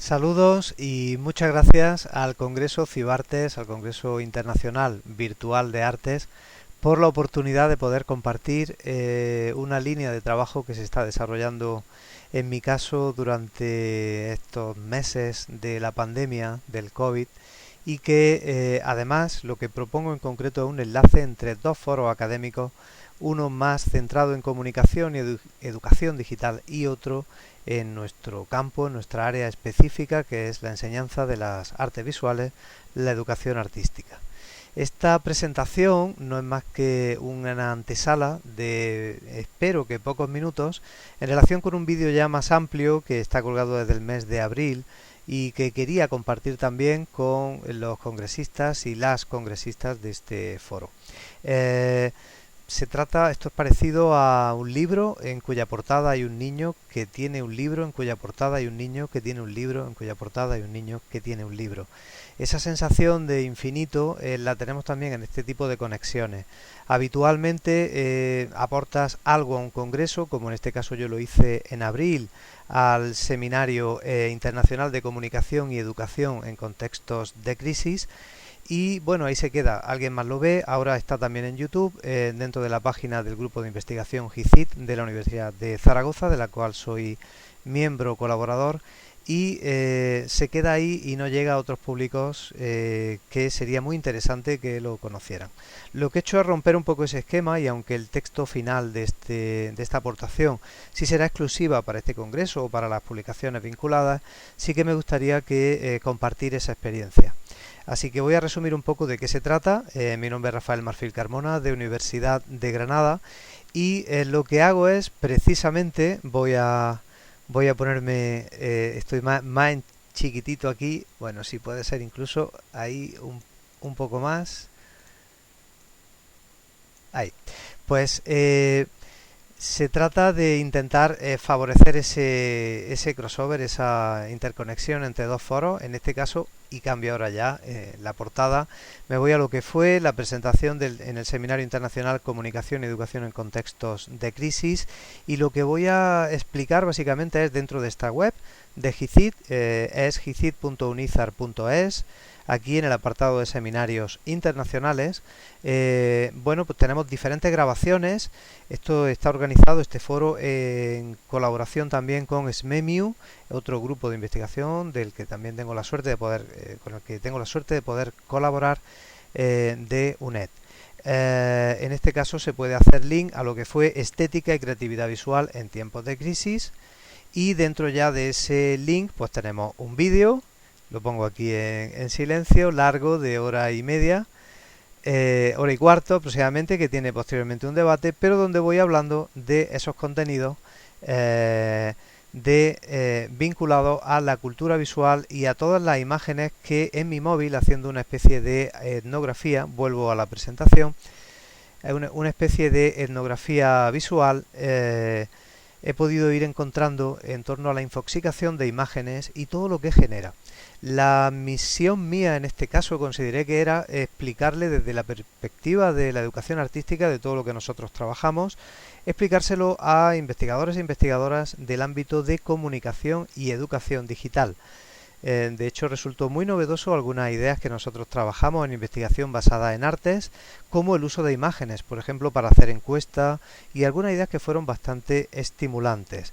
Saludos y muchas gracias al Congreso Cibartes, al Congreso Internacional Virtual de Artes, por la oportunidad de poder compartir una línea de trabajo que se está desarrollando en mi caso durante estos meses de la pandemia del COVID y que además lo que propongo en concreto es un enlace entre dos foros académicos, uno más centrado en comunicación y educación digital y otro en nuestro campo, en nuestra área específica, que es la enseñanza de las artes visuales, la educación artística. Esta presentación no es más que una antesala de, espero que pocos minutos, en relación con un vídeo ya más amplio que está colgado desde el mes de abril y que quería compartir también con los congresistas y las congresistas de este foro. Esto es parecido a un libro en cuya portada hay un niño que tiene un libro, en cuya portada hay un niño que tiene un libro, en cuya portada hay un niño que tiene un libro. Esa sensación de infinito la tenemos también en este tipo de conexiones. Habitualmente aportas algo a un congreso, como en este caso yo lo hice en abril, al Seminario Internacional de Comunicación y Educación en Contextos de Crisis. Y bueno, ahí se queda, alguien más lo ve, ahora está también en YouTube, dentro de la página del grupo de investigación GICIT de la Universidad de Zaragoza, de la cual soy miembro colaborador, y se queda ahí y no llega a otros públicos que sería muy interesante que lo conocieran. Lo que he hecho es romper un poco ese esquema y aunque el texto final de esta aportación sí será exclusiva para este congreso o para las publicaciones vinculadas, sí que me gustaría que compartir esa experiencia. Así que voy a resumir un poco de qué se trata. Mi nombre es Rafael Marfil Carmona, de Universidad de Granada, y lo que hago es, precisamente, voy a ponerme, estoy más en chiquitito aquí, bueno, si puede ser incluso ahí un poco más. Ahí. Pues se trata de intentar favorecer ese crossover, esa interconexión entre dos foros, en este caso, y cambio ahora ya la portada. Me voy a lo que fue la presentación en el Seminario Internacional Comunicación y Educación en Contextos de Crisis, y lo que voy a explicar básicamente es dentro de esta web de GICIT, es gicit.unizar.es. Aquí en el apartado de seminarios internacionales, bueno, pues tenemos diferentes grabaciones. Esto está organizado, este foro, en colaboración también con SMEMIU, otro grupo de investigación del que también tengo la suerte de poder, con el que tengo la suerte de poder colaborar, de UNED. En este caso se puede hacer link a lo que fue estética y creatividad visual en tiempos de crisis, y dentro ya de ese link pues tenemos un vídeo. Lo pongo aquí en silencio, largo, de hora y media, hora y cuarto aproximadamente, que tiene posteriormente un debate, pero donde voy hablando de esos contenidos vinculados a la cultura visual y a todas las imágenes que en mi móvil, haciendo una especie de etnografía, vuelvo a la presentación, una especie de etnografía visual, he podido ir encontrando en torno a la infoxicación de imágenes y todo lo que genera. La misión mía en este caso consideré que era explicarle desde la perspectiva de la educación artística, de todo lo que nosotros trabajamos, explicárselo a investigadores e investigadoras del ámbito de comunicación y educación digital. De hecho, resultó muy novedoso algunas ideas que nosotros trabajamos en investigación basada en artes, como el uso de imágenes, por ejemplo, para hacer encuestas, y algunas ideas que fueron bastante estimulantes.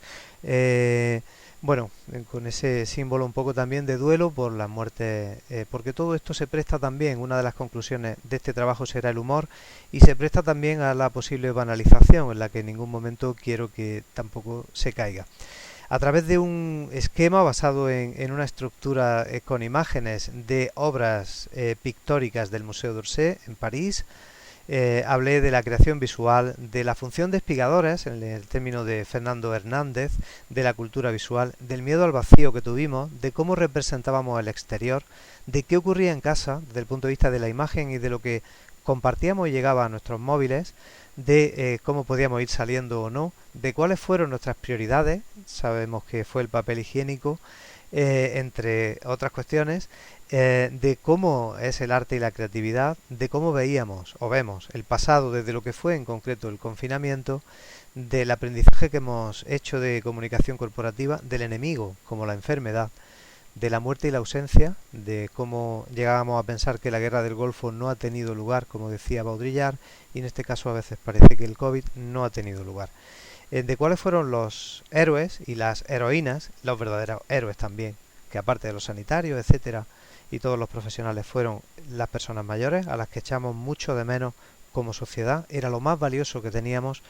Bueno, con ese símbolo un poco también de duelo por la muerte, porque todo esto se presta también, una de las conclusiones de este trabajo será el humor, y se presta también a la posible banalización, en la que en ningún momento quiero que tampoco se caiga. A través de un esquema basado en una estructura con imágenes de obras pictóricas del Museo d'Orsay en París, hablé de la creación visual, de la función de espigadores, en el término de Fernando Hernández, de la cultura visual, del miedo al vacío que tuvimos, de cómo representábamos el exterior, de qué ocurría en casa desde el punto de vista de la imagen y de lo que compartíamos y llegaba a nuestros móviles, de cómo podíamos ir saliendo o no, de cuáles fueron nuestras prioridades, sabemos que fue el papel higiénico, entre otras cuestiones, de cómo es el arte y la creatividad, de cómo veíamos o vemos el pasado desde lo que fue en concreto el confinamiento, del aprendizaje que hemos hecho de comunicación corporativa, del enemigo como la enfermedad, de la muerte y la ausencia, de cómo llegábamos a pensar que la guerra del Golfo no ha tenido lugar, como decía Baudrillard, y en este caso a veces parece que el COVID no ha tenido lugar. De cuáles fueron los héroes y las heroínas, los verdaderos héroes también, que aparte de los sanitarios, etcétera, y todos los profesionales, fueron las personas mayores, a las que echamos mucho de menos como sociedad, era lo más valioso que teníamos,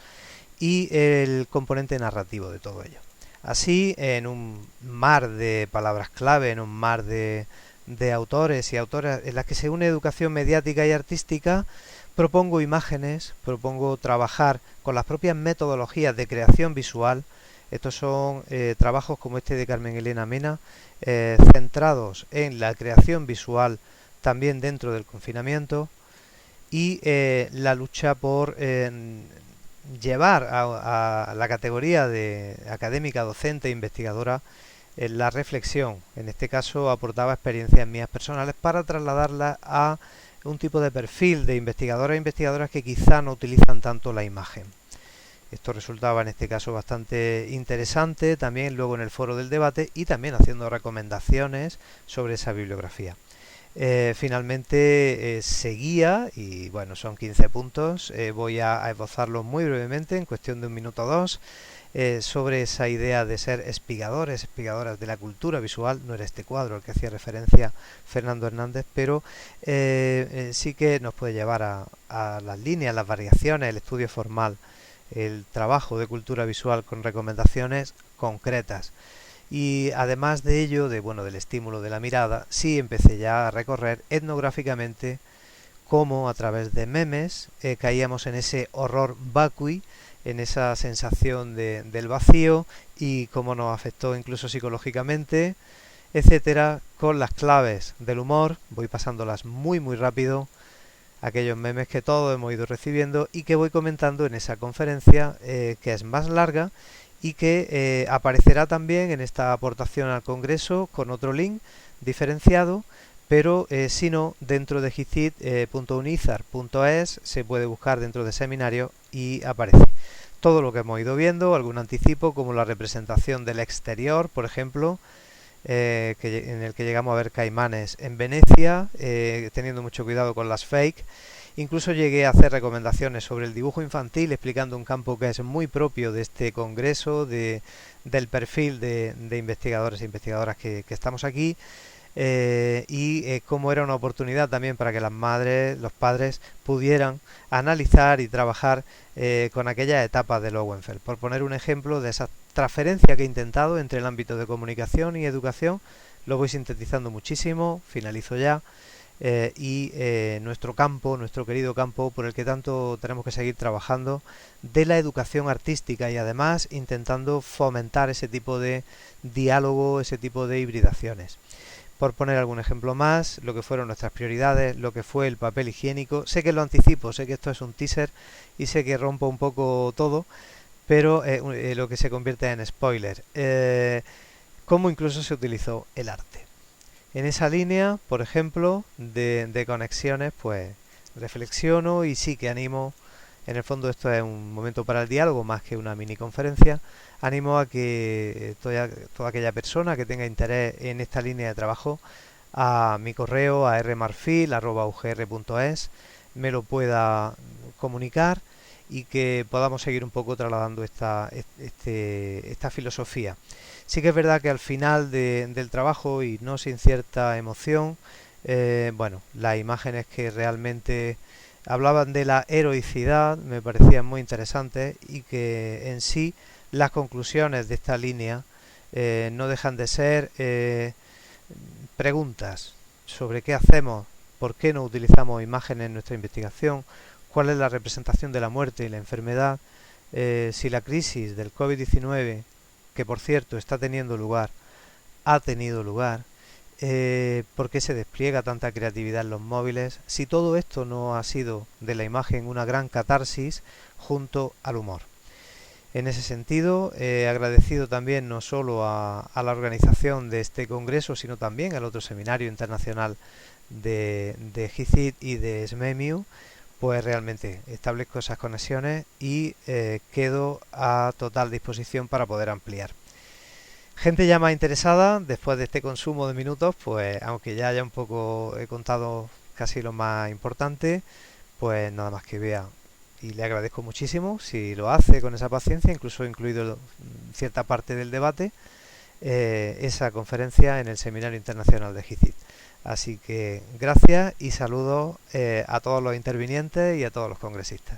y el componente narrativo de todo ello. Así, en un mar de palabras clave, en un mar de autores y autoras en las que se une educación mediática y artística, propongo imágenes, propongo trabajar con las propias metodologías de creación visual. Estos son trabajos como este de Carmen Elena Mena, centrados en la creación visual también dentro del confinamiento y la lucha por llevar a la categoría de académica, docente e investigadora la reflexión. En este caso aportaba experiencias mías personales para trasladarlas a un tipo de perfil de investigadores e investigadoras que quizá no utilizan tanto la imagen. Esto resultaba en este caso bastante interesante también luego en el foro del debate y también haciendo recomendaciones sobre esa bibliografía. Finalmente seguía y bueno, son 15 puntos, voy a esbozarlos muy brevemente en cuestión de un minuto o dos, sobre esa idea de ser espigadoras de la cultura visual. No era este cuadro al que hacía referencia Fernando Hernández, pero sí que nos puede llevar a las líneas, las variaciones, el estudio formal, el trabajo de cultura visual con recomendaciones concretas. Y además de ello, del estímulo de la mirada, sí empecé ya a recorrer etnográficamente cómo a través de memes caíamos en ese horror vacui, en esa sensación del vacío y cómo nos afectó incluso psicológicamente, etcétera, con las claves del humor. Voy pasándolas muy rápido, aquellos memes que todos hemos ido recibiendo y que voy comentando en esa conferencia que es más larga y que aparecerá también en esta aportación al Congreso con otro link diferenciado, pero si no, dentro de gicit.unizar.es se puede buscar dentro de seminario y aparece todo lo que hemos ido viendo, algún anticipo como la representación del exterior, por ejemplo, en el que llegamos a ver caimanes en Venecia, teniendo mucho cuidado con las fake. Incluso llegué a hacer recomendaciones sobre el dibujo infantil, explicando un campo que es muy propio de este congreso, del perfil de investigadores e investigadoras que estamos aquí, y cómo era una oportunidad también para que las madres, los padres pudieran analizar y trabajar con aquellas etapas de Lowenfeld. Por poner un ejemplo de esa transferencia que he intentado entre el ámbito de comunicación y educación, lo voy sintetizando muchísimo, finalizo ya. Nuestro campo, nuestro querido campo por el que tanto tenemos que seguir trabajando, de la educación artística y además intentando fomentar ese tipo de diálogo, ese tipo de hibridaciones. Por poner algún ejemplo más, lo que fueron nuestras prioridades, lo que fue el papel higiénico. Sé que lo anticipo, sé que esto es un teaser y sé que rompo un poco todo, pero lo que se convierte en spoiler. Cómo incluso se utilizó el arte. En esa línea, por ejemplo, de conexiones, pues reflexiono y sí que animo, en el fondo esto es un momento para el diálogo más que una mini conferencia, animo a que toda aquella persona que tenga interés en esta línea de trabajo, a mi correo, a rmarfil@ugr.es, me lo pueda comunicar y que podamos seguir un poco trasladando esta filosofía. Sí que es verdad que al final del trabajo, y no sin cierta emoción, las imágenes que realmente hablaban de la heroicidad me parecían muy interesantes y que en sí las conclusiones de esta línea no dejan de ser preguntas sobre qué hacemos, por qué no utilizamos imágenes en nuestra investigación, cuál es la representación de la muerte y la enfermedad, si la crisis del COVID-19, que por cierto está teniendo lugar, ha tenido lugar, por qué se despliega tanta creatividad en los móviles, si todo esto no ha sido de la imagen una gran catarsis junto al humor. En ese sentido, agradecido también no solo a la organización de este congreso, sino también al otro seminario internacional de GICIT y de SMEMIU, pues realmente establezco esas conexiones y quedo a total disposición para poder ampliar. Gente ya más interesada, después de este consumo de minutos, pues aunque ya haya un poco he contado casi lo más importante, pues nada más que vea. Y le agradezco muchísimo si lo hace con esa paciencia, incluso incluido cierta parte del debate, esa conferencia en el Seminario Internacional de GICIT. Así que gracias y saludos a todos los intervinientes y a todos los congresistas.